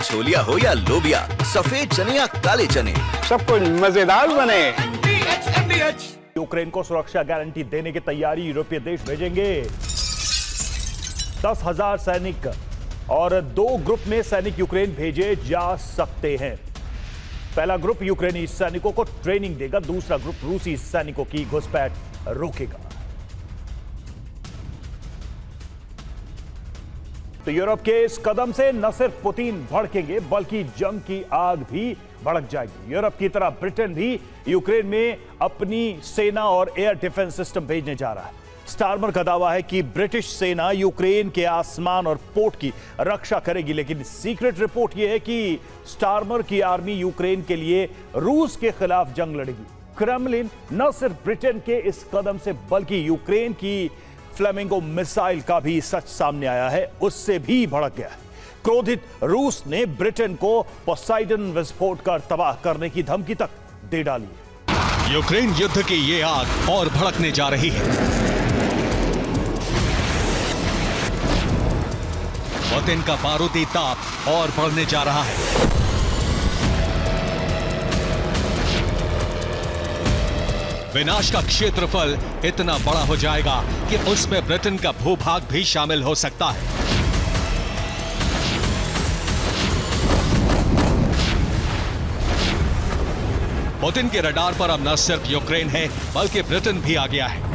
छोलिया हो या लोबिया, सफेद चने या काले चने, सब कुछ मजेदार बने। यूक्रेन को सुरक्षा गारंटी देने की तैयारी, यूरोपीय देश भेजेंगे 10,000 सैनिक और 2 ग्रुप में सैनिक यूक्रेन भेजे जा सकते हैं। पहला ग्रुप यूक्रेनी सैनिकों को ट्रेनिंग देगा, दूसरा ग्रुप रूसी सैनिकों की घुसपैठ रोकेगा। तो यूरोप के इस कदम से न सिर्फ पुतिन भड़केंगे बल्कि जंग की आग भी भड़क जाएगी। यूरोप की तरह ब्रिटेन भी यूक्रेन में अपनी सेना और एयर डिफेंस सिस्टम भेजने जा रहा है। स्टारमर का दावा है कि ब्रिटिश सेना यूक्रेन के आसमान और पोर्ट की रक्षा करेगी, लेकिन सीक्रेट रिपोर्ट यह है कि स्टारमर की आर्मी यूक्रेन के लिए रूस के खिलाफ जंग लड़ेगी। क्रेमलिन न सिर्फ ब्रिटेन के इस कदम से बल्कि यूक्रेन की फ्लेमिंगो मिसाइल का भी सच सामने आया है, उससे भी भड़क गया है। क्रोधित रूस ने ब्रिटेन को पोसाइडन विस्फोट कर तबाह करने की धमकी तक दे डाली है। यूक्रेन युद्ध की ये आग और भड़कने जा रही है। पुतिन का बारूदी ताप और बढ़ने जा रहा है। विनाश का क्षेत्रफल इतना बड़ा हो जाएगा कि उसमें ब्रिटेन का भूभाग भी शामिल हो सकता है। पुतिन के रडार पर अब न सिर्फ यूक्रेन है बल्कि ब्रिटेन भी आ गया है।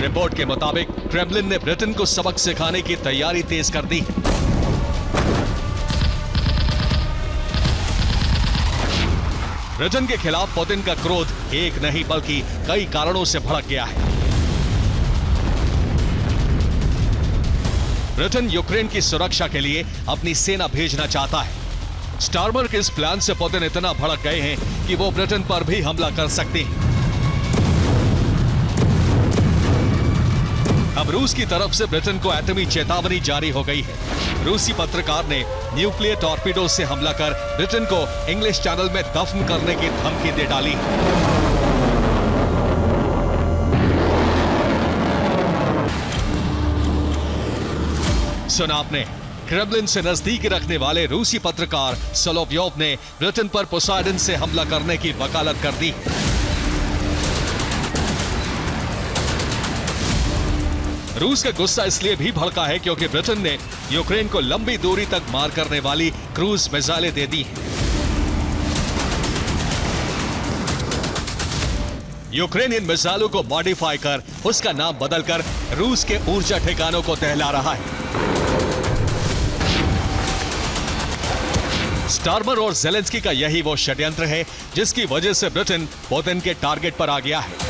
रिपोर्ट के मुताबिक क्रेमलिन ने ब्रिटेन को सबक सिखाने की तैयारी तेज कर दी। ब्रिटेन के खिलाफ पुतिन का क्रोध एक नहीं बल्कि कई कारणों से भड़क गया है। ब्रिटेन यूक्रेन की सुरक्षा के लिए अपनी सेना भेजना चाहता है। स्टारमर के इस प्लान से पुतिन इतना भड़क गए हैं कि वो ब्रिटेन पर भी हमला कर सकते हैं। अब रूस की तरफ से ब्रिटेन को एटमी चेतावनी जारी हो गई है। रूसी पत्रकार ने न्यूक्लियर टॉर्पीडो से हमला कर ब्रिटेन को इंग्लिश चैनल में दफन करने की धमकी दे डाली। सुना आपने, क्रेमलिन से नजदीकी रखने वाले रूसी पत्रकार सोलोव्योव ने ब्रिटेन पर पोसाइडन से हमला करने की वकालत कर दी। रूस का गुस्सा इसलिए भी भड़का है क्योंकि ब्रिटेन ने यूक्रेन को लंबी दूरी तक मार करने वाली क्रूज मिसाइलें दे दी हैं। यूक्रेन इन मिसाइलों को मॉडिफाई कर उसका नाम बदलकर रूस के ऊर्जा ठिकानों को दहला रहा है। स्टारमर और ज़ेलेंस्की का यही वो षड्यंत्र है जिसकी वजह से ब्रिटेन पुतिन के टारगेट पर आ गया है।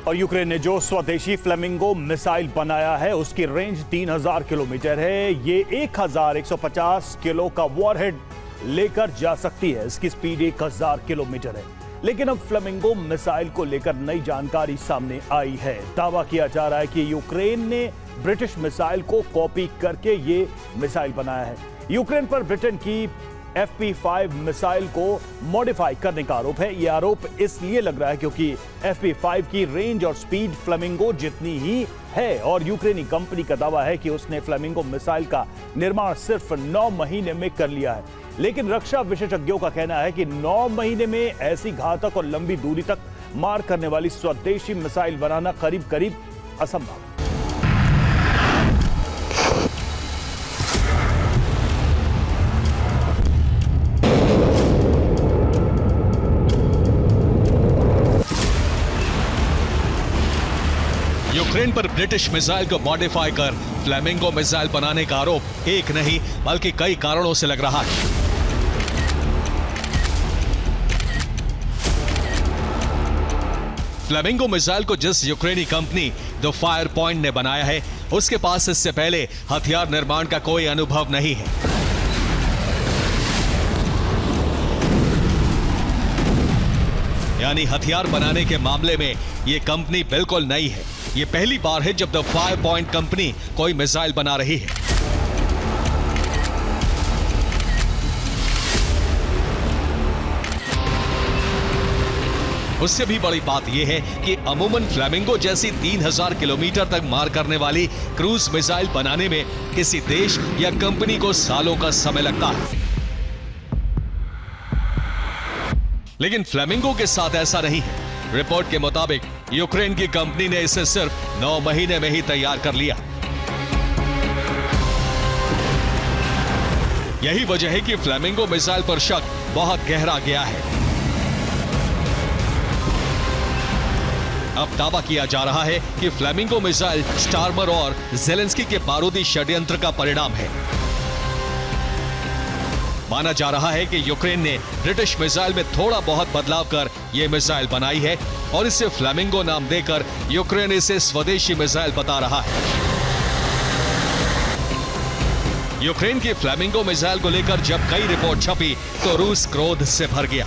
और यूक्रेन ने जो स्वदेशी फ्लेमिंगो मिसाइल बनाया है उसकी रेंज 3000 किलोमीटर है। ये 1150 किलो का वॉरहेड लेकर जा सकती है। इसकी स्पीड 1000 किलोमीटर है। लेकिन अब फ्लेमिंगो मिसाइल को लेकर नई जानकारी सामने आई है। दावा किया जा रहा है कि यूक्रेन ने ब्रिटिश मिसाइल को कॉपी करके ये मिसाइल बनाया है। यूक्रेन पर ब्रिटेन की FP5 मिसाइल को मॉडिफाई करने का आरोप है। यह आरोप इसलिए लग रहा है क्योंकि FP5 की रेंज और स्पीड फ्लेमिंगो जितनी ही है और यूक्रेनी कंपनी का दावा है कि उसने फ्लेमिंगो मिसाइल का निर्माण सिर्फ 9 महीने में कर लिया है। लेकिन रक्षा विशेषज्ञों का कहना है कि 9 महीने में ऐसी घातक और लंबी दूरी तक मार करने वाली स्वदेशी मिसाइल बनाना करीब करीब असंभव। यूक्रेन पर ब्रिटिश मिसाइल को मॉडिफाई कर फ्लेमिंगो मिसाइल बनाने का आरोप एक नहीं बल्कि कई कारणों से लग रहा है। फ्लेमिंगो मिसाइल को जिस यूक्रेनी कंपनी द फायर पॉइंट ने बनाया है उसके पास इससे पहले हथियार निर्माण का कोई अनुभव नहीं है। यानी हथियार बनाने के मामले में यह कंपनी बिल्कुल नई है। यह पहली बार है जब द फायर पॉइंट कंपनी कोई मिसाइल बना रही है। उससे भी बड़ी बात यह है कि अमूमन फ्लेमिंगो जैसी 3000 किलोमीटर तक मार करने वाली क्रूज मिसाइल बनाने में किसी देश या कंपनी को सालों का समय लगता है, लेकिन फ्लेमिंगो के साथ ऐसा नहीं है। रिपोर्ट के मुताबिक यूक्रेन की कंपनी ने इसे सिर्फ 9 महीने में ही तैयार कर लिया। यही वजह है कि फ्लेमिंगो मिसाइल पर शक बहुत गहरा गया है। अब दावा किया जा रहा है कि फ्लेमिंगो मिसाइल स्टार्मर और ज़ेलेंस्की के बारूदी षड्यंत्र का परिणाम है। माना जा रहा है कि यूक्रेन ने ब्रिटिश मिसाइल में थोड़ा बहुत बदलाव कर यह मिसाइल बनाई है और इसे फ्लेमिंगो नाम देकर यूक्रेन इसे स्वदेशी मिसाइल बता रहा है। यूक्रेन की फ्लेमिंगो मिसाइल को लेकर जब कई रिपोर्ट छपी तो रूस क्रोध से भर गया।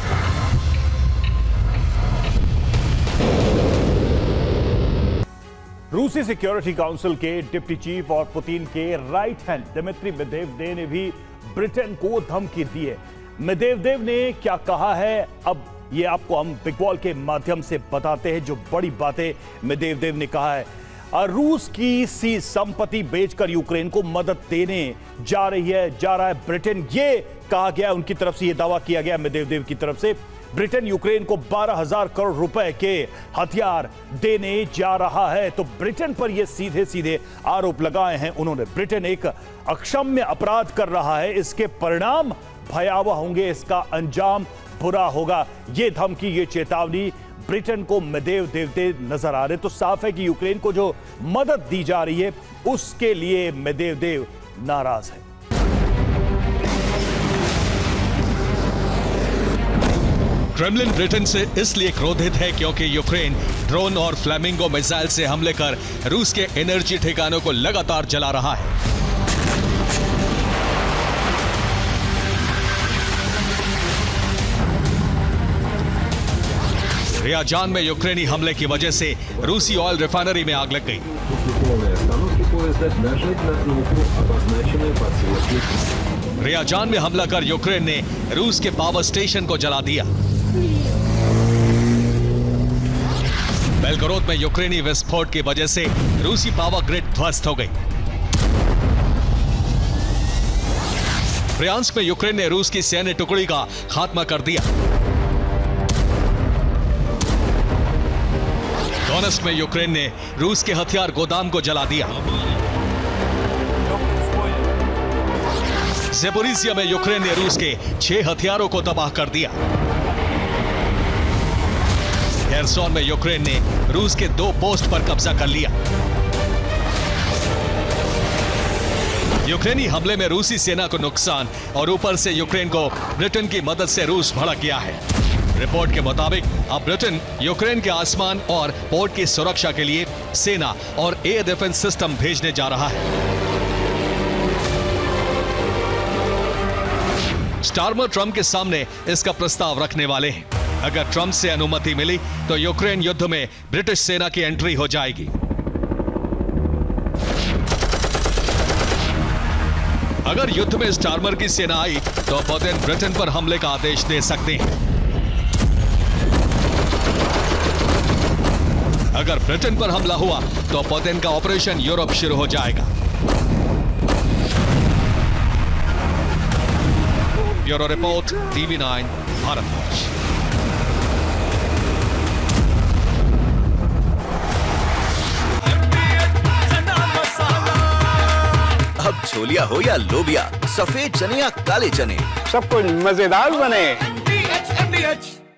रूसी सिक्योरिटी काउंसिल के डिप्टी चीफ और पुतिन के राइट हैंड दिमित्री मेदवेदेव ने भी ब्रिटेन को धमकी दी है। मेदवेदेव ने क्या कहा है, अब ये आपको हम बिग बॉल के माध्यम से बताते हैं। जो बड़ी बातें मेदवेदेव ने कहा है, रूस की सी संपत्ति बेचकर यूक्रेन को मदद देने जा रहा है ब्रिटेन। ये कहा गया, उनकी तरफ से ये दावा किया गया मेदवेदेव की तरफ से, ब्रिटेन यूक्रेन को 12,000 करोड़ रुपए के हथियार देने जा रहा है। तो ब्रिटेन पर ये सीधे सीधे आरोप लगाए हैं उन्होंने। ब्रिटेन एक अक्षम्य अपराध कर रहा है, इसके परिणाम भयावह होंगे, इसका अंजाम बुरा होगा। ये धमकी, ये चेतावनी ब्रिटेन को मेदवेदेव देते नजर आ रहे। तो साफ है कि यूक्रेन को जो मदद दी जा रही है उसके लिए मेदवेदेव नाराज है। क्रेमलिन ब्रिटेन से इसलिए क्रोधित है क्योंकि यूक्रेन ड्रोन और फ्लेमिंगो मिसाइल से हमले कर रूस के एनर्जी ठिकानों को लगातार जला रहा है। रियाजान में यूक्रेनी हमले की वजह से रूसी ऑयल रिफाइनरी में आग लग गई। रियाजान में हमला कर यूक्रेन ने रूस के पावर स्टेशन को जला दिया। बेलगोरोद में यूक्रेनी विस्फोट की वजह से रूसी पावर ग्रिड ध्वस्त हो गई। ब्रियांस्क में यूक्रेन ने रूस की सैन्य टुकड़ी का खात्मा कर दिया। डोनेट्स्क में यूक्रेन ने रूस के हथियार गोदाम को जला दिया। ज़ेपोरिज़िया में यूक्रेन ने रूस के 6 हथियारों को तबाह कर दिया। हेरसोन में यूक्रेन ने रूस के 2 पोस्ट पर कब्जा कर लिया। यूक्रेनी हमले में रूसी सेना को नुकसान और ऊपर से यूक्रेन को ब्रिटेन की मदद से रूस भड़क गया है। रिपोर्ट के मुताबिक अब ब्रिटेन यूक्रेन के आसमान और पोर्ट की सुरक्षा के लिए सेना और एयर डिफेंस सिस्टम भेजने जा रहा है। स्टार्मर ट्रंप के सामने इसका प्रस्ताव रखने वाले हैं। अगर ट्रंप से अनुमति मिली तो यूक्रेन युद्ध में ब्रिटिश सेना की एंट्री हो जाएगी। अगर युद्ध में स्टार्मर की सेना आई तो पुतिन ब्रिटेन पर हमले का आदेश दे सकते हैं। अगर ब्रिटेन पर हमला हुआ तो पुतिन का ऑपरेशन यूरोप शुरू हो जाएगा। Bureau report, TV9 Bharatvarsh. अब छोलिया हो या लोबिया, सफेद चने या काले चने, सब कुछ मजेदार बने।